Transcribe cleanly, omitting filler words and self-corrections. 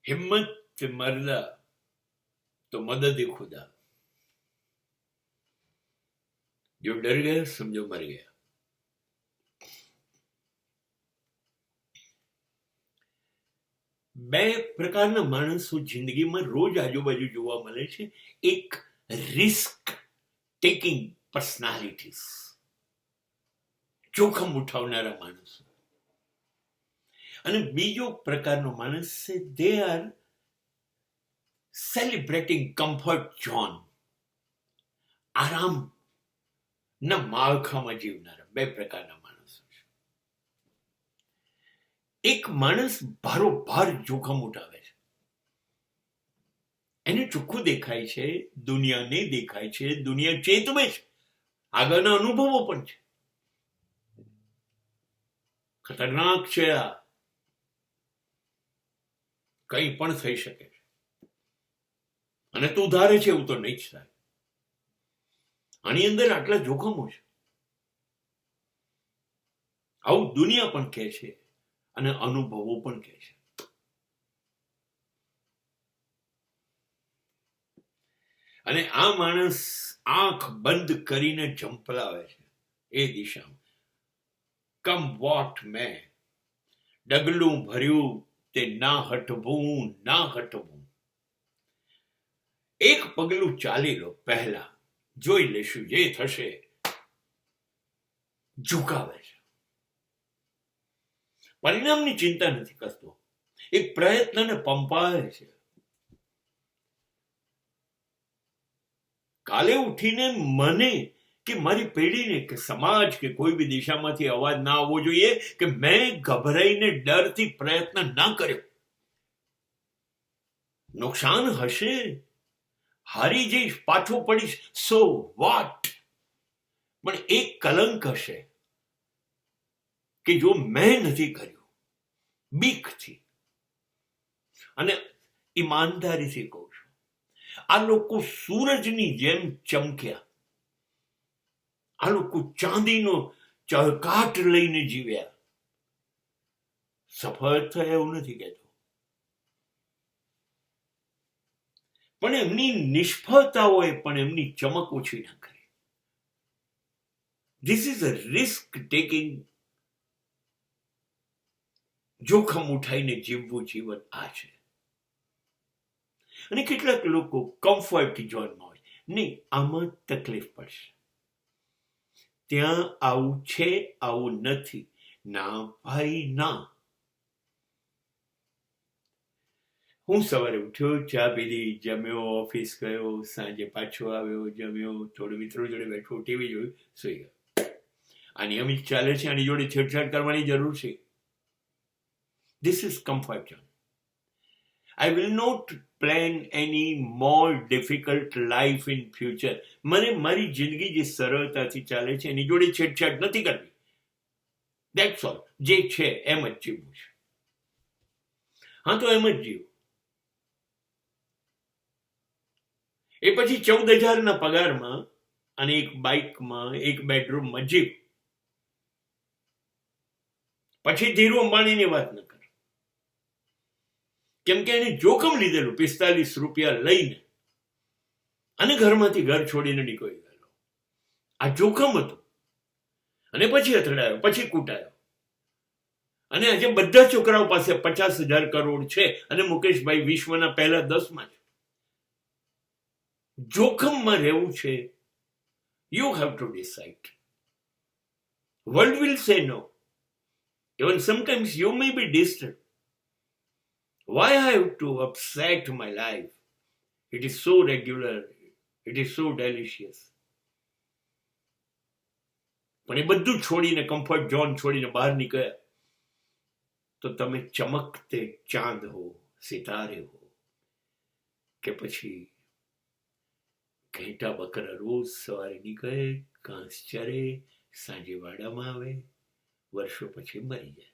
हिम्मत मरदा तो मदद खुदा, जो डर गया समझो मर गया. બે પ્રકારના માણસો જિંદગીમાં રોજ આજુબાજુ જોવા મળે છે. એક રિસ્ક ટેકિંગ પર્સનાલિટીઝ, જોખમ ઉઠાવનારા માણસો, અને બીજો પ્રકારનો માણસ છે they are celebrating comfort zone, આરામ ના માળખામાં જીવનારા. બે પ્રકારના માણસો છે. એક માણસ ભારોભાર જોખમ ઉઠાવે છે, એને ચોખ્ખું દેખાય છે, દુનિયાને દેખાય છે, દુનિયા ચેતવે છે, આગળના અનુભવો પણ છે. ખતરનાક છે આ, કંઈ પણ થઈ શકે છે, અને તું ધારે છે એવું તો નહીં જ થાય. આની અંદર આટલા જોખમો છે, આવું દુનિયા પણ કહે છે અને અનુભવો પણ કહે છે. અને આ માણસ આંખ બંધ કરીને ઝંપલાવે છે એ દિશામાં. કમ વોટ મેં, ડગલું ભર્યું તે ના હટવું ના હટવું. એક પગલું ચાલી લો પહેલા, જોઈ લેશું જે થશે. ઝુકાવે છે, પરિણામની ચિંતા નથી કરતો, એક પ્રયત્નને પંપાવે છે. કાલે ઉઠીને મને કે મારી પેઢીને કે સમાજ કે કોઈ બી દિશામાંથી અવાજ ના આવવો જોઈએ કે મેં ગભરાઈને ડરથી પ્રયત્ન ના કર્યો. નુકસાન હશે, હારી જઈશ, પાછો પડીશ, સો વોટ. પણ એક કલંક હશે કે જો મેં નથી કર્યું, બીકથી અને ઈમાનદારીથી કહું છું, આ લોકો સૂરજની જેમ ચમક્યા, આ લોકો ચાંદીનો ચળકાટ લઈને જીવ્યા. સફળ થયા એવું નથી કહેતો, પણ એમની નિષ્ફળતાઓએ પણ એમની ચમક ઓછી ના કરી. This is a risk taking, જોખમ ઉઠાઈને જીવવું જીવન આ છે. અને કેટલાક લોકો કમ્ફર્ટ ઝોનમાં હોય, નહીં આમાં તકલીફ પડશે, ત્યાં આવું છે આવું નથી, ના ભાઈ ના. હું સવારે ઉઠ્યો, ચા પીધી, જમ્યો, ઓફિસ ગયો, સાંજે પાછો આવ્યો, જમ્યો, થોડું મિત્રો જોડે બેઠો, ટીવી જોયું, સુઈ ગયો. આ નિયમિત ચાલે છે, આની જોડે છેડછાડ કરવાની જરૂર છે. This is comfort zone. I will not plan any more difficult life in future. મને મારી જિંદગી જે સરળતાથી ચાલે છે એની જોડે છેડછાડ નથી કરવી. That's all. જે છે એમ જ જીવવું છે. હા તો એમ જ જીવ. એ પછી 14,000 પગારમાં અને એક બાઇકમાં એક બેડરૂમમાં જીવ. પછી ધીરુ અંબાણીની વાત ન કર, કેમ કે એને જોખમ લીધેલું. 45 રૂપિયા લઈને અને ઘરમાંથી ઘર છોડીને નીકળી ગયેલો. આ જોખમ હતું. અને પછી અથડાયો, પછી કૂટાયો. અને આજે બધા છોકરાઓ પાસે 50,000 કરોડ છે અને મુકેશભાઈ વિશ્વના પહેલા 10માં છે. જોખમમાં રહેવું છે. You have to decide. World will say no. Even sometimes you may be disturbed. Why I have to upset my life? It is so regular. It is so delicious. પણ એ બધું છોડીને, કમ્ફર્ટ ઝોન છોડીને બહાર નીકળ્યા તો તમે ચમકતે ચાંદ હો, સિતારે હો, કે પછી ઘેટા બકરા રોજ સવારે નીકળે, ઘાસ ચરે, સાંજે વાડામાં આવે, વર્ષો પછી મરી જાય.